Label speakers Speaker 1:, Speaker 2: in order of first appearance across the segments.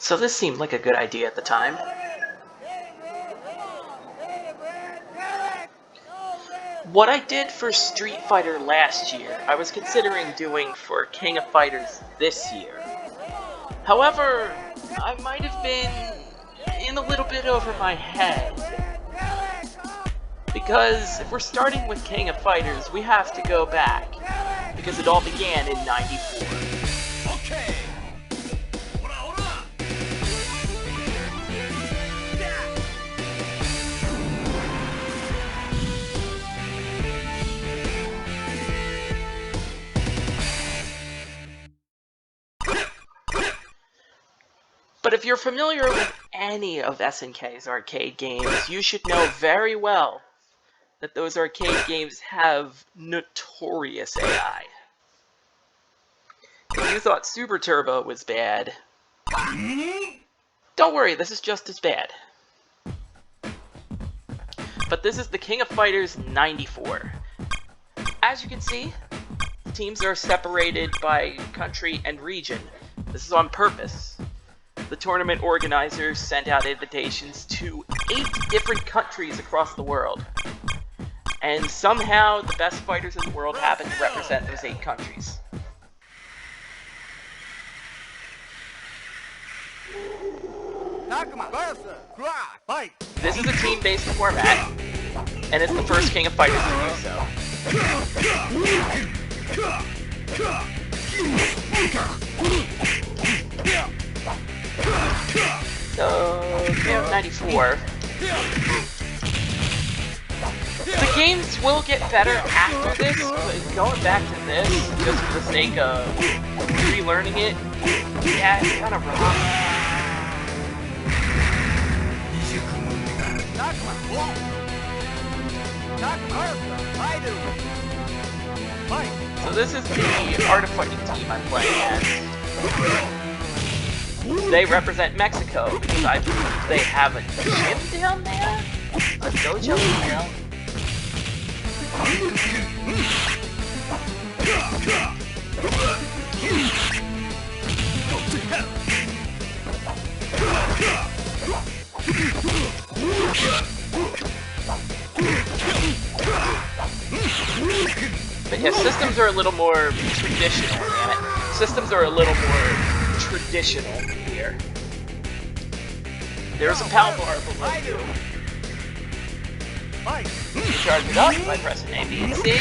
Speaker 1: So this seemed like a good idea at the time. What I did for Street Fighter last year, I was considering doing for King of Fighters this year. However, I might have been in a little bit over my head. Because if we're starting with King of Fighters, we have to go back. Because it all began in '94. Okay. But if you're familiar with any of SNK's arcade games, you should know very well that those arcade games have notorious AI. If you thought Super Turbo was bad, don't worry, this is just as bad. But this is the King of Fighters '94. As you can see, the teams are separated by country and region. This is on purpose. The tournament organizers sent out invitations to 8 different countries across the world. And somehow, the best fighters in the world happen to represent those 8 countries. This is a team-based format, and it's the first King of Fighters to do so. So, King of '94. The games will get better after this, but going back to this, just for the sake of relearning it, yeah, it's kind of rough. So this is the Art of Fighting team I'm playing as. They represent Mexico, because I believe they have a gym down there? A dojo down? But yeah, systems are a little more traditional, damn it. Systems are a little more traditional here. There's a power bar below you. You charge it up by pressing A, B, and C,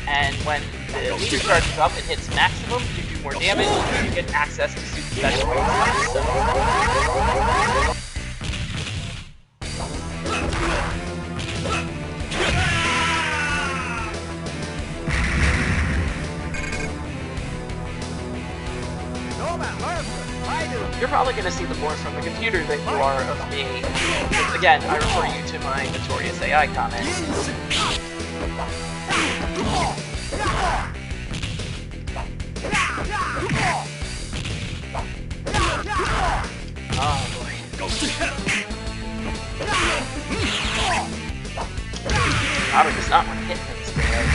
Speaker 1: and when the meter charges up and hits maximum, you do more damage, and you get access to super special moves. So. You're probably going to see the more from the computer than you are of me. Because again, I refer you to my notorious AI comments. Oh boy. Robert does not want to hit things today.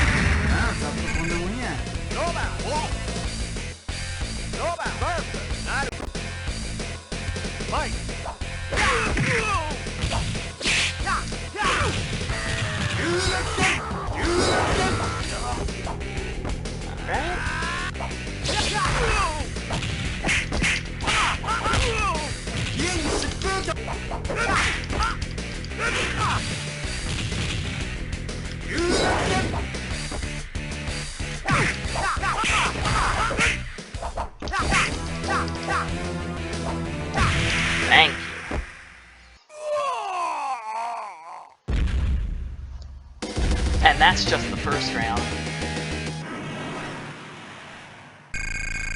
Speaker 1: Thank you. And that's just the first round.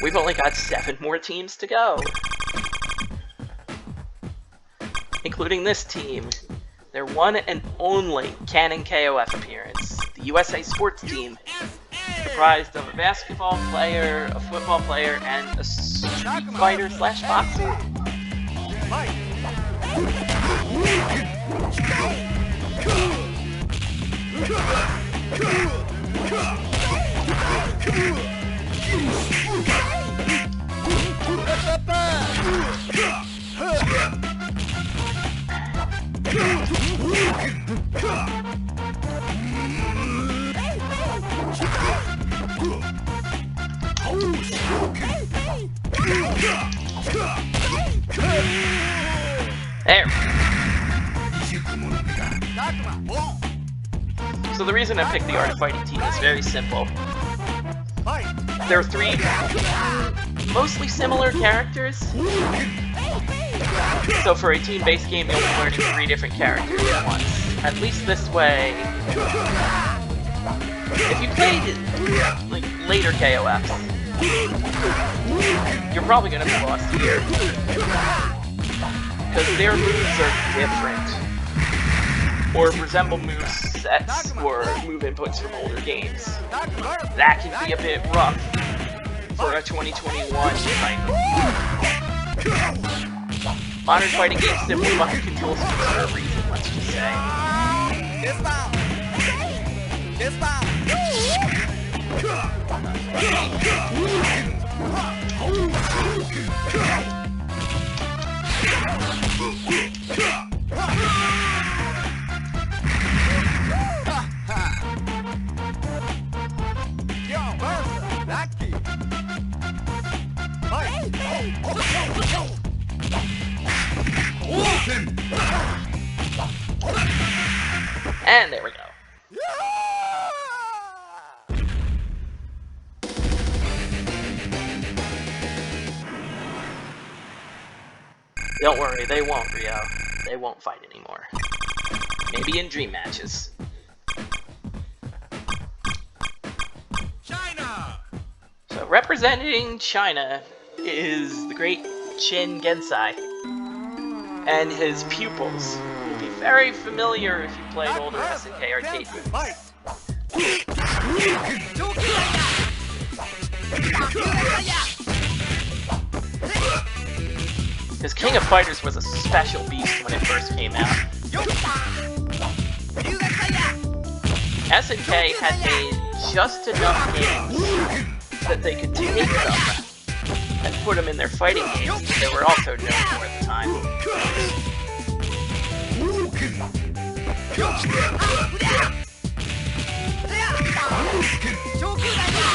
Speaker 1: We've only got 7 more teams to go. Including this team. Their one and only Canon KOF appearance. The USA Sports Team. Comprised of a basketball player, a football player, and a street fighter / boxer. There. So the reason I picked the Art of Fighting team is very simple. There are 3 mostly similar characters. So for a team-based game, you'll be learning 3 different characters at once. At least this way, if you played like later KOFs, you're probably gonna be lost here. Because their moves are different. Or resemble move sets or move inputs from older games. That can be a bit rough for a 2021 title. Modern fighting games simplify control schemes for a reason, let's just say. And there we go. Don't worry, they won't, Ryo. They won't fight anymore. Maybe in dream matches.
Speaker 2: China!
Speaker 1: So representing China is the great Qin Gensai. And his pupils will be very familiar if you played older SNK arcade movies. Because King of Fighters was a special beast when it first came out. SNK had made just enough games that they could take them and put them in their fighting games that they were also known for at the time.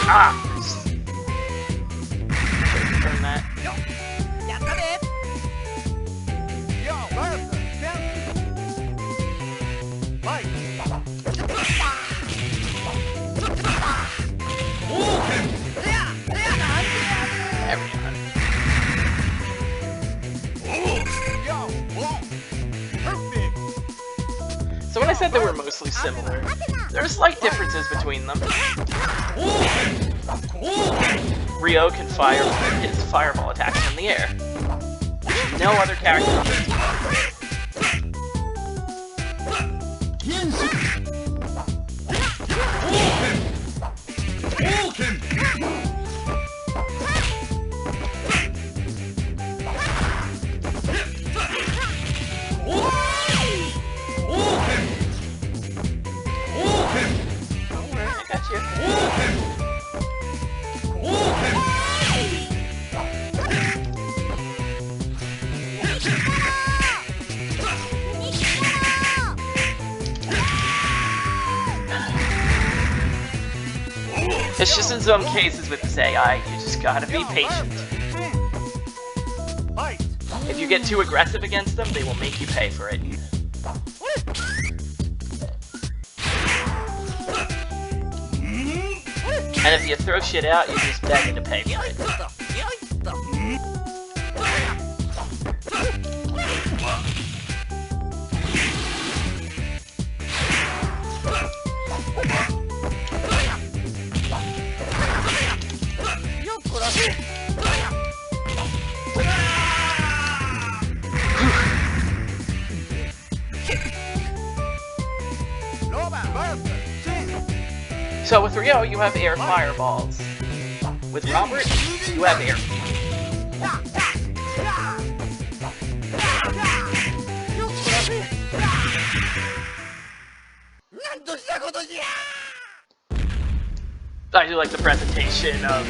Speaker 1: Ah! Turn that. So when I said they were mostly similar, there are slight differences between them. Ryo can fire his fireball attacks from the air. No other character on the team. It's just in some cases with this AI, you just gotta be patient. If you get too aggressive against them, they will make you pay for it. And if you throw shit out, you're just begging to pay for it. So with Ryo, you have air fireballs. With Robert, you have air field. I do like the presentation of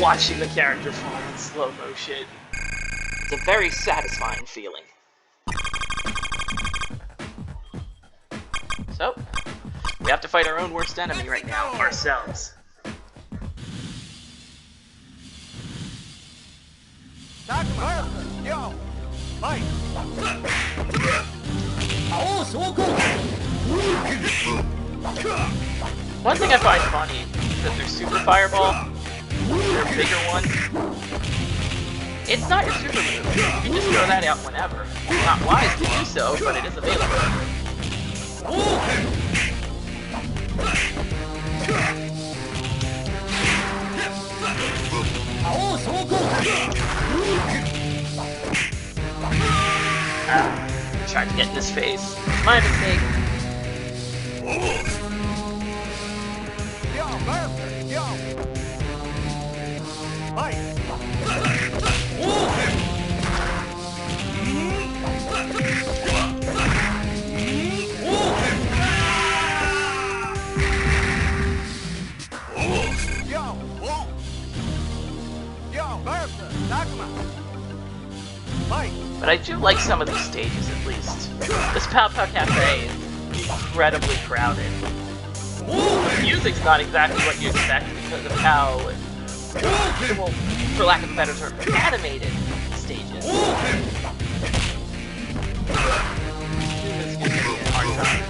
Speaker 1: watching the character fall in slow motion. It's a very satisfying feeling. So, We have to fight our own worst enemy right now, ourselves. One thing I find funny is that their Super Fireball, their bigger one, it's not your super move. You can just throw that out whenever. It's not wise to do so, but it is available. Tried to get in his face. My mistake. But I do like some of these stages, at least. This Pow Pow Cafe is incredibly crowded. The music's not exactly what you expect because of how, well, for lack of a better term, animated stages. It's gonna give me a hard time.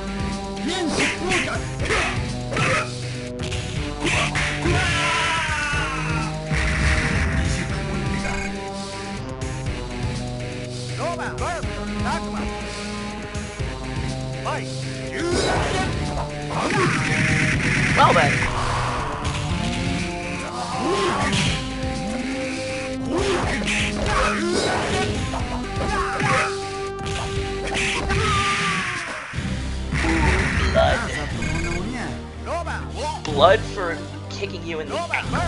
Speaker 1: Well then. Blood for kicking you in the ankle.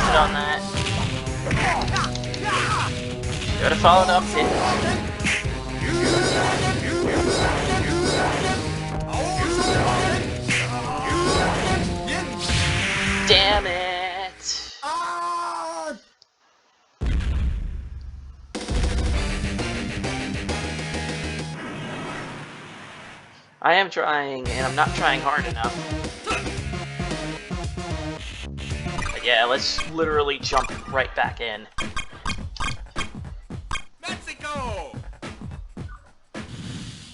Speaker 1: Sit on that. Should have followed up, didn't it? Damn it! I am trying, and I'm not trying hard enough. But yeah, let's literally jump right back in.
Speaker 2: Mexico!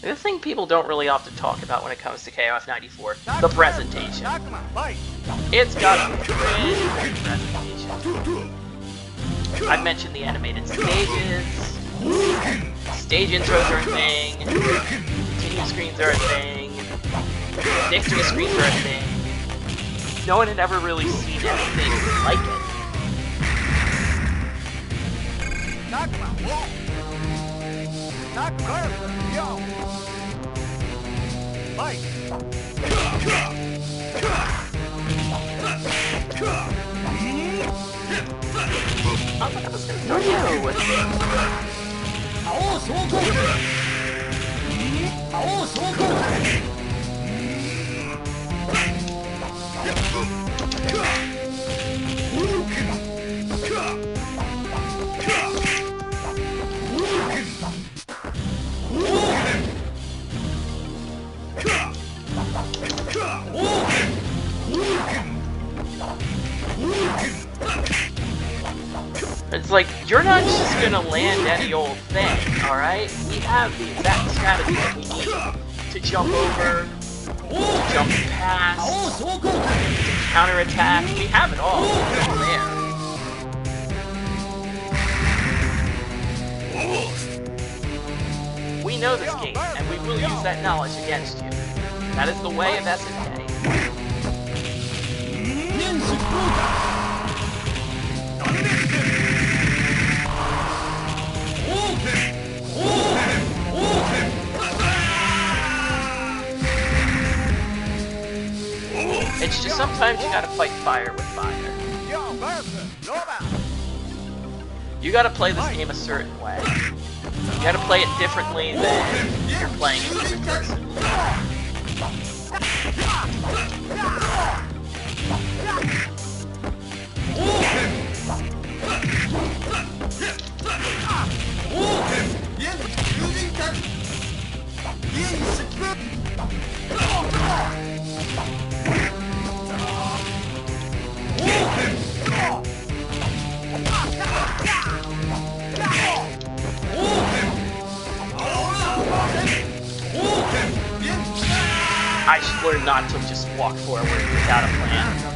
Speaker 1: The thing people don't really often talk about when it comes to KOF 94, the presentation. It's got a great presentation. I've mentioned the animated stages, stage intros are a thing, continue screens are a thing, victory screens are a thing. No one had ever really seen anything like it. I thought I was gonna start you with It's like, you're not just gonna land any old thing, alright? We have the exact strategy that we need to jump over, to jump past, to counterattack. We have it all. It's all there. We know this game, and we will use that knowledge against you. That is the way of SNK. It's just sometimes you gotta fight fire with fire. You gotta play this game a certain way. You gotta play it differently than you're playing it in person. I should learn not to just walk forward without a plan.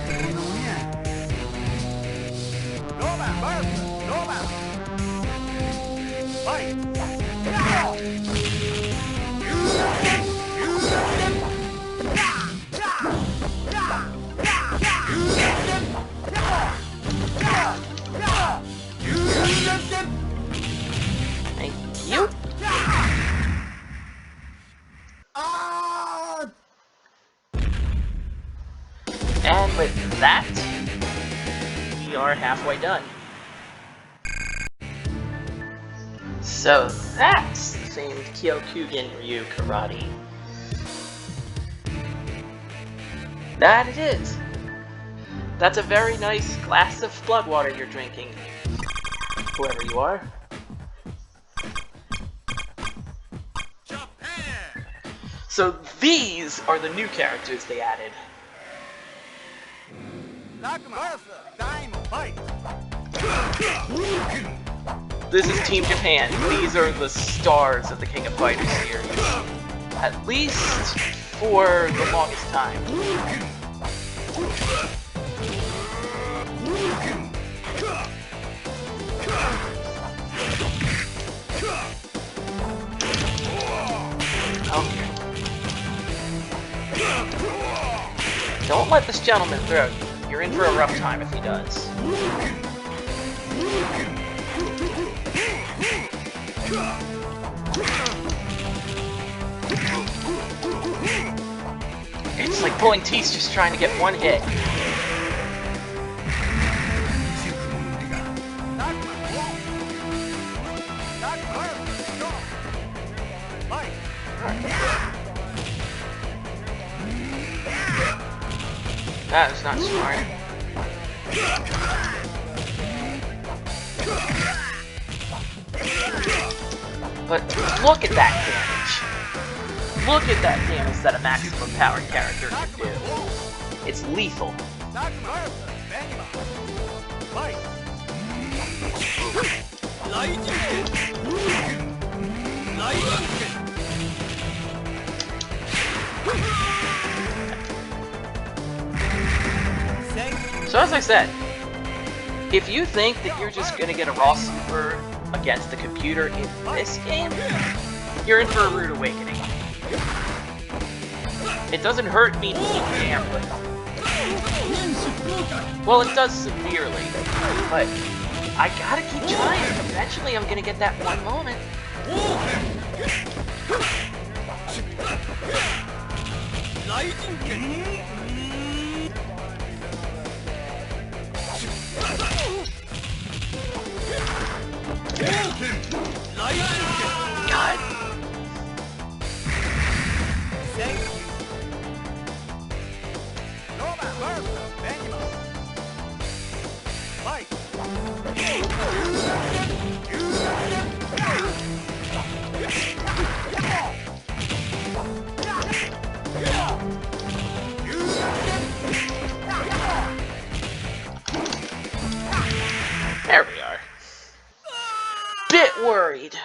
Speaker 1: Thank you. And with that, we are halfway done. So that's the famed Kyokugen Ryu Karate. That it is. That's a very nice glass of blood water you're drinking, whoever you are. So these are the new characters they added. This is Team Japan. These are the stars of the King of Fighters series. At least for the longest time. Okay. Don't let this gentleman through. You're in for a rough time if he does. It's like pulling teeth just trying to get one hit. That is not smart. But look at that damage. Look at that damage that a maximum power character can do. It's lethal. So as I said, if you think that you're just gonna get a raw super against the computer in this game, you're in for a rude awakening. It doesn't hurt me to keep gambling. Well, it does severely, but I gotta keep trying. Eventually I'm gonna get that one moment. God. There we are. Bit worried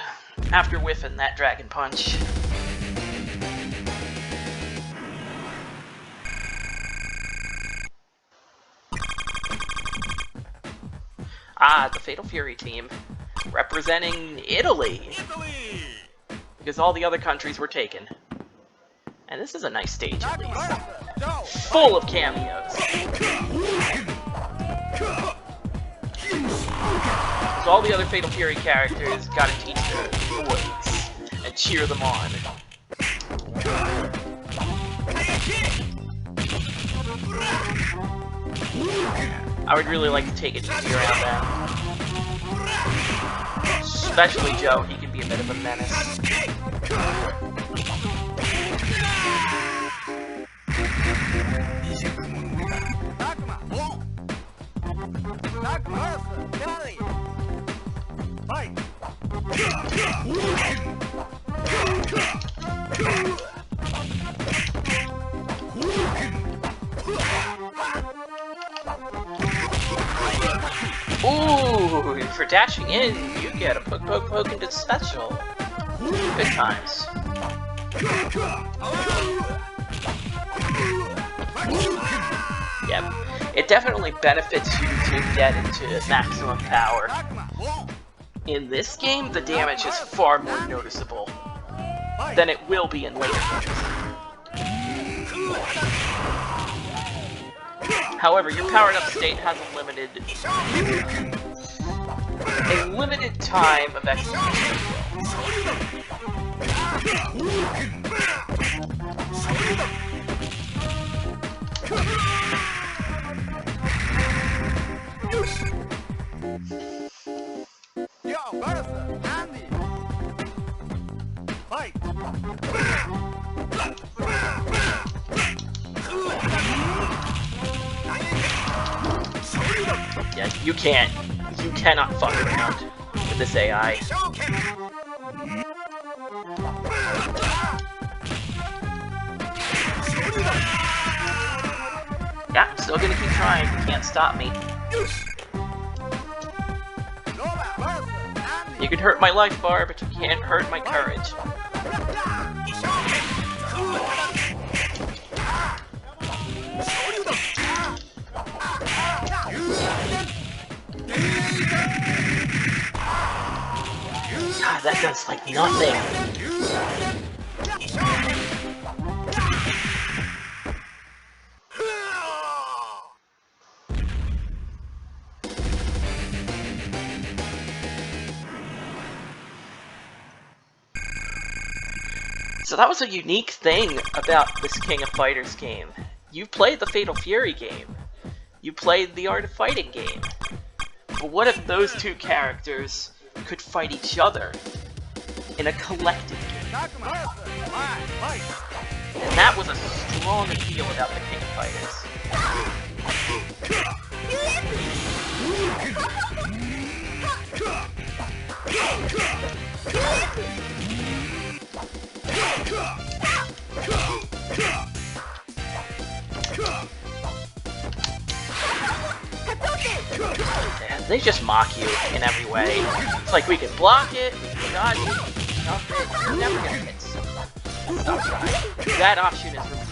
Speaker 1: after whiffing that Dragon Punch. Ah, the Fatal Fury team, representing Italy! Because all the other countries were taken. And this is a nice stage, at least. Full of cameos. So all the other Fatal Fury characters gotta teach their boys and cheer them on. I would really like to take it easy around them. Especially Joe, he can be a bit of a menace. Ooh, for dashing in, you get a poke into special. Good times. Yep. It definitely benefits you to get into maximum power. In this game, the damage is far more noticeable than it will be in later games. However, your powered up state has a limited time of execution. Yeah, you cannot fuck around with this AI. Yeah, I'm still gonna keep trying. You can't stop me. You can hurt my life bar, but you can't hurt my courage. God, that does like nothing. So that was a unique thing about this King of Fighters game. You played the Fatal Fury game. You played the Art of Fighting game. But what if those two characters could fight each other in a collective game? And that was a strong appeal about the King of Fighters. And they just mock you in every way. It's like we can block it, we can dodge it, jump it, you're never gonna hit. Stop trying. That option is removed.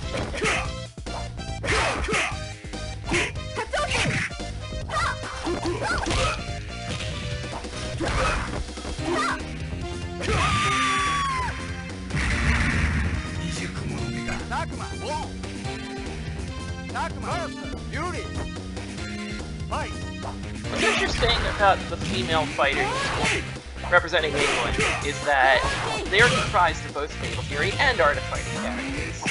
Speaker 1: What's interesting about the female fighters representing England is that they are comprised of both Fatal Fury and Art of Fighting characters.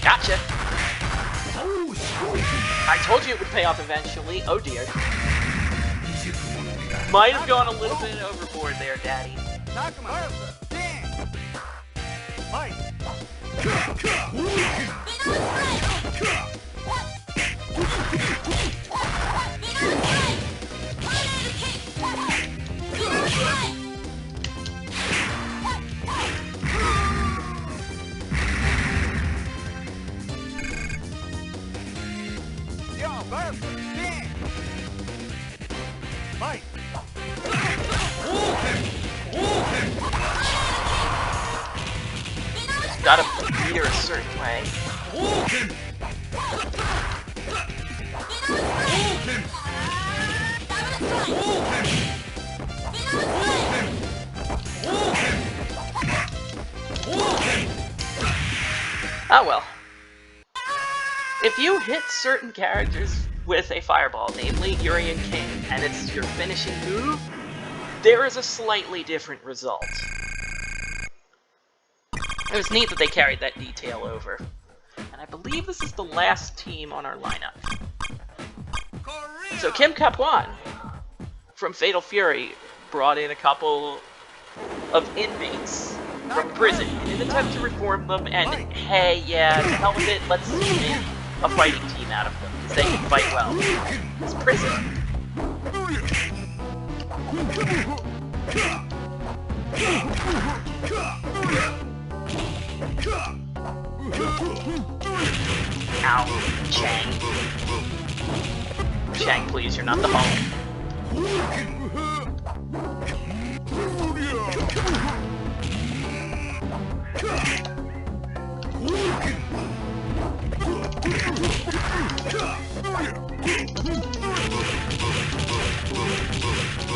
Speaker 1: Gotcha! I told you it would pay off eventually. Oh dear. Might have gone a little bit overboard there, Daddy. Gotta beat her a certain way. Oh well. If you hit certain characters with a fireball, namely Urian King, and it's your finishing move, there is a slightly different result. It was neat that they carried that detail over. And I believe this is the last team on our lineup. So Kim Kapuan from Fatal Fury brought in a couple of inmates from prison in an attempt to reform them, and hey, yeah, to hell with it, let's make a fighting team out of them, because they can fight well. It's prison. Ow, Chang. Chang, please, you're not the home.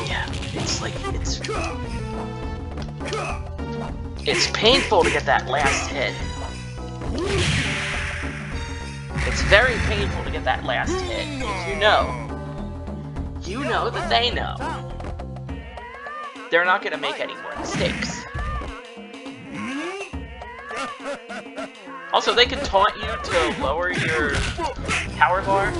Speaker 1: Yeah, it's like, it's painful to get that last hit. It's very painful to get that last hit. You know that they know. They're not gonna make any more mistakes. Also, they can taunt you to lower your power bar.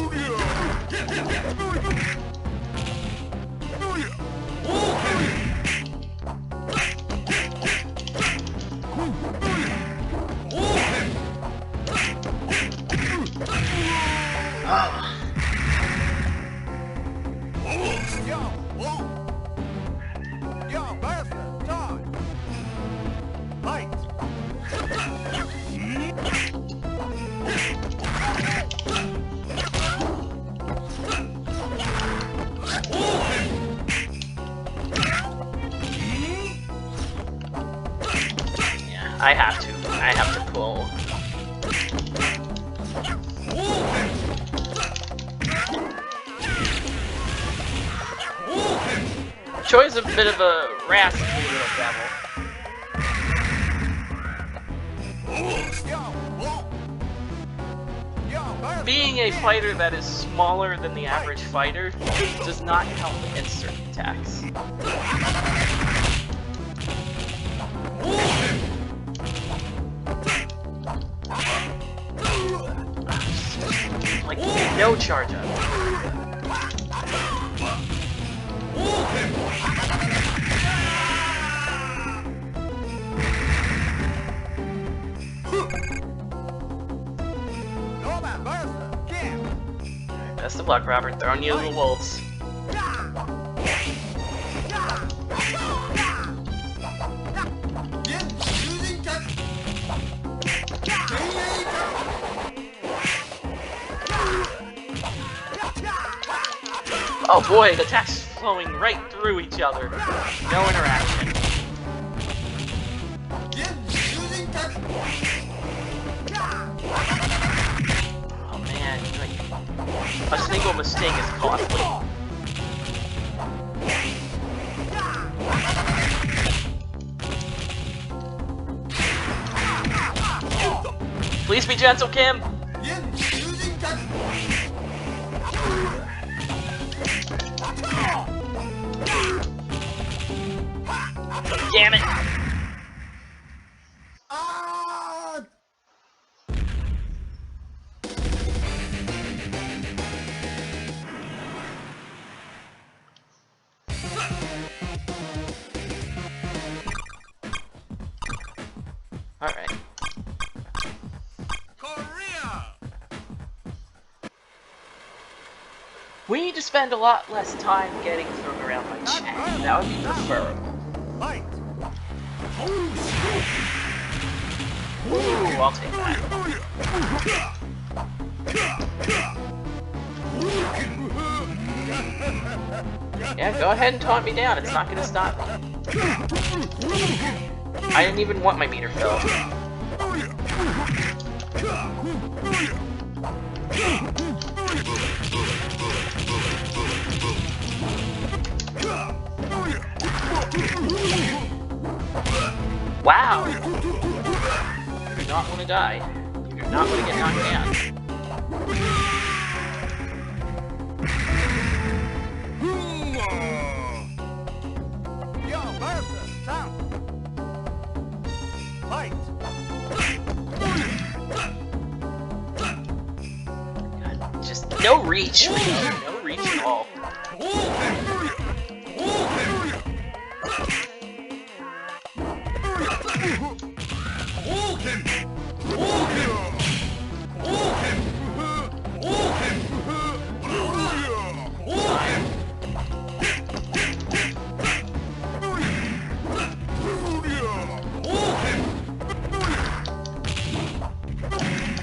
Speaker 1: I have to pull. Choi's a bit of a rascally little devil. Being a fighter that is smaller than the average fighter does not help against certain attacks. Like, no charge up. Best of luck, Robert. Throwing you the wolves. Oh boy, the attacks flowing right through each other. No interaction. Oh man, like, a single mistake is costly. Please be gentle, Kim. Damn it! Alright. Korea! We need to spend a lot less time getting thrown around by Chang. That would be preferable. Ooh, I'll take that. Yeah, go ahead and taunt me down. It's not gonna stop me. I didn't even want my meter filled. Wow! You do not want to die. You do not want to get knocked down. No reach. No reach at all.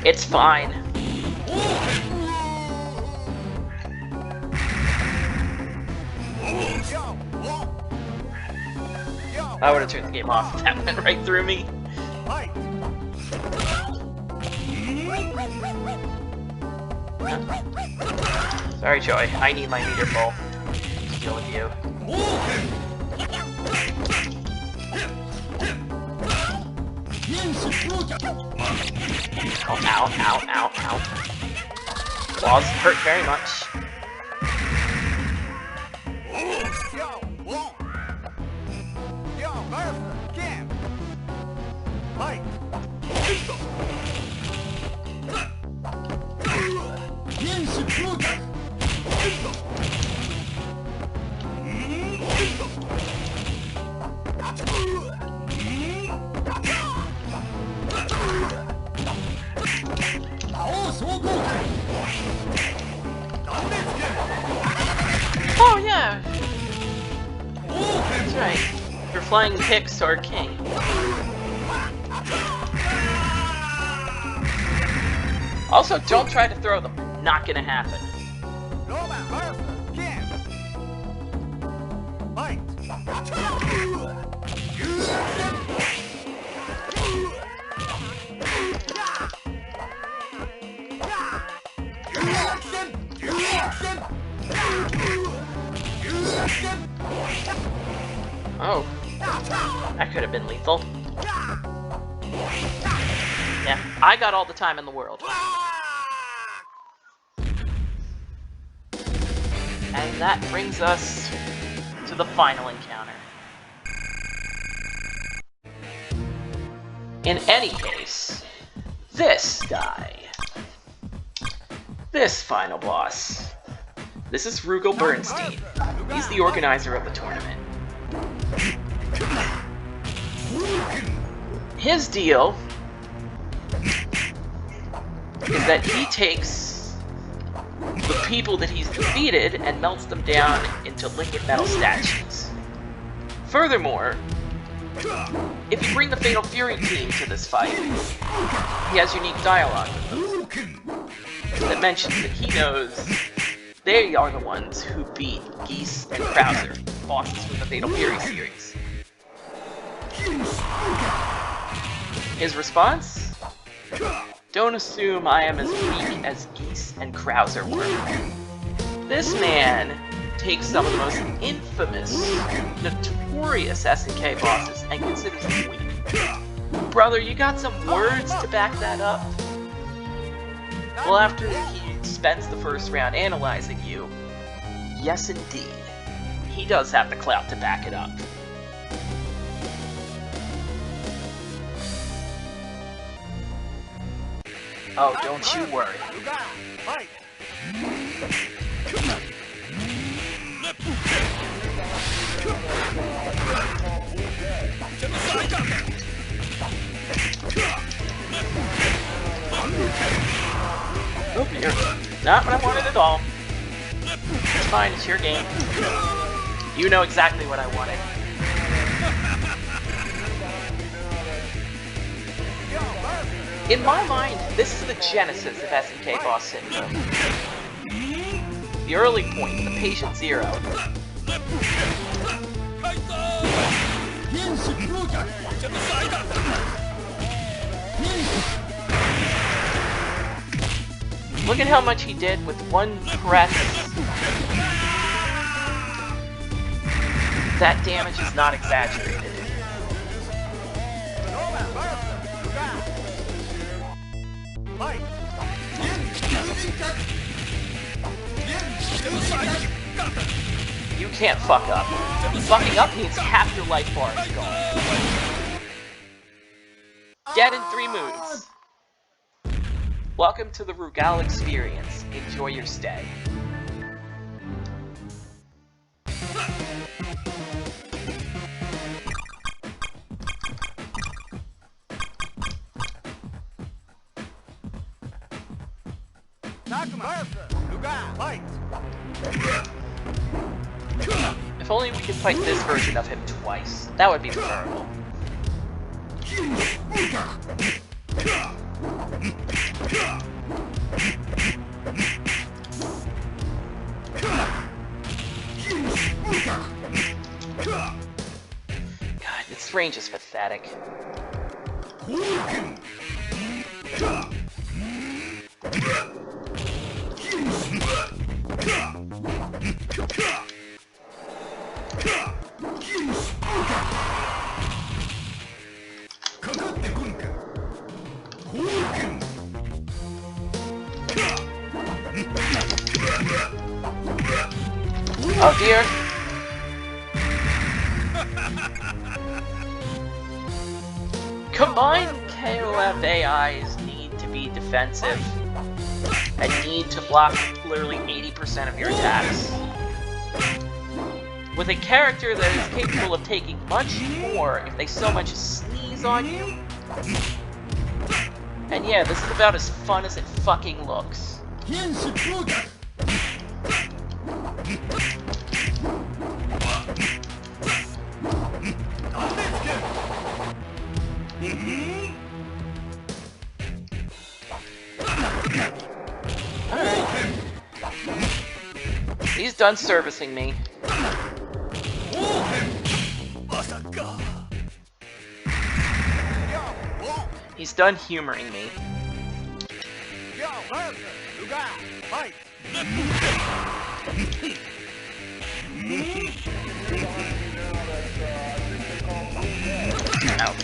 Speaker 1: It's fine. I would have turned the game off if that went right through me. Sorry, Joy. I need my meter full to deal with you. Ow, ow, ow, ow. Claws hurt very much. Oh yeah! That's right. You're flying picks toward King. Also, don't try to throw them. Not gonna happen. Oh, that could have been lethal. Yeah, I got all the time in the world. And that brings us to the final encounter. In any case, this guy. This final boss. This is Rugal Bernstein. He's the organizer of the tournament. His deal is that he takes the people that he's defeated and melts them down into liquid metal statues. Furthermore, if you bring the Fatal Fury team to this fight, he has unique dialogue with them that mentions that he knows they are the ones who beat Geese and Krauser, bosses from the Fatal Fury series. His response? Don't assume I am as weak as Geese and Krauser were. This man takes some of the most infamous, notorious SNK bosses and considers them weak. Brother, you got some words to back that up? Well, after he spends the first round analyzing you, yes indeed, he does have the clout to back it up. Oh, don't you worry. Oh dear. Not what I wanted at all. It's fine, it's your game. You know exactly what I wanted. In my mind, this is the genesis of SNK Boss Syndrome. The early point, the patient zero. Look at how much he did with one press. That damage is not exaggerated. You can't fuck up. Fucking up means half your life bar is gone. Dead in 3 moves. Welcome to the Rugal experience. Enjoy your stay. If only we could fight this version of him twice. That would be preferable. God, its range is pathetic. Oh dear. Combined KOF AIs need to be defensive and need to block literally 80% of your attacks. With a character that is capable of taking much more if they so much as sneeze on you. And yeah, this is about as fun as it fucking looks. Alright. He's done servicing me. He's done humoring me. Ow.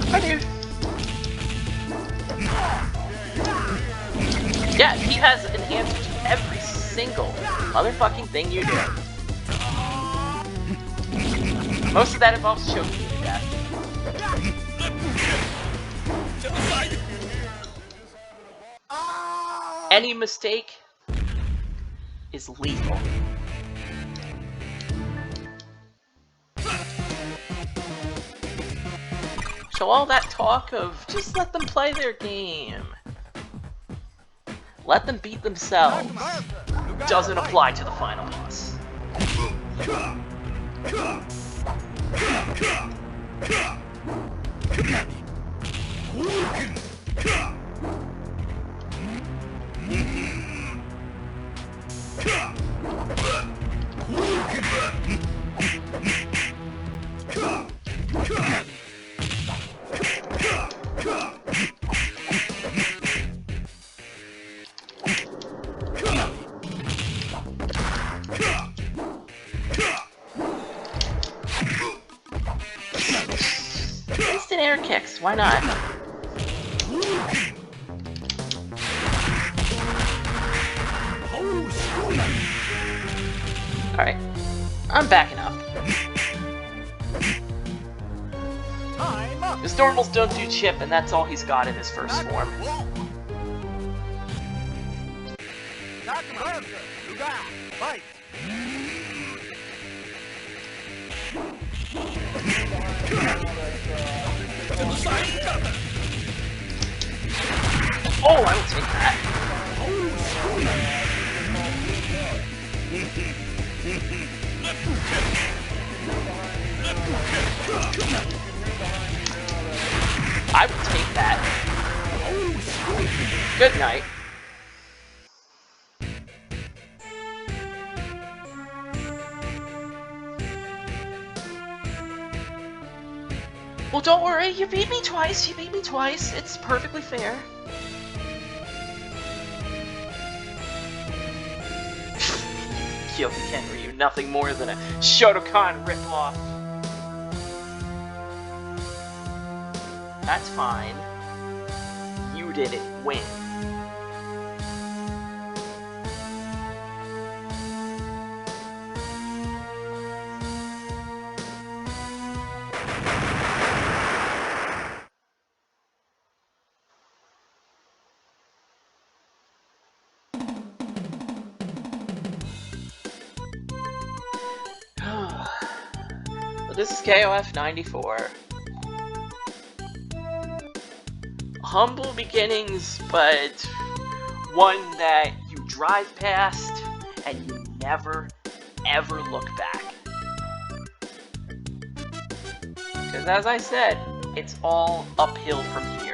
Speaker 1: Hi, dude. Yeah, he has an answer to every single motherfucking thing you do. Most of that involves choking you to death. Any mistake is lethal. So all that talk of just let them play their game, let them beat themselves, doesn't apply to the final boss. Instant air kicks, why not? Alright, I'm backing up. His normals don't do chip, and that's all he's got in his first form. Oh, I will take that. I would take that. Good night. Well, don't worry, you beat me twice, it's perfectly fair. Kyokuken Ryu, nothing more than a Shotokan ripoff. That's fine. You didn't win. This is KOF 94. Humble beginnings, but one that you drive past and you never, ever look back. Because as I said, it's all uphill from here.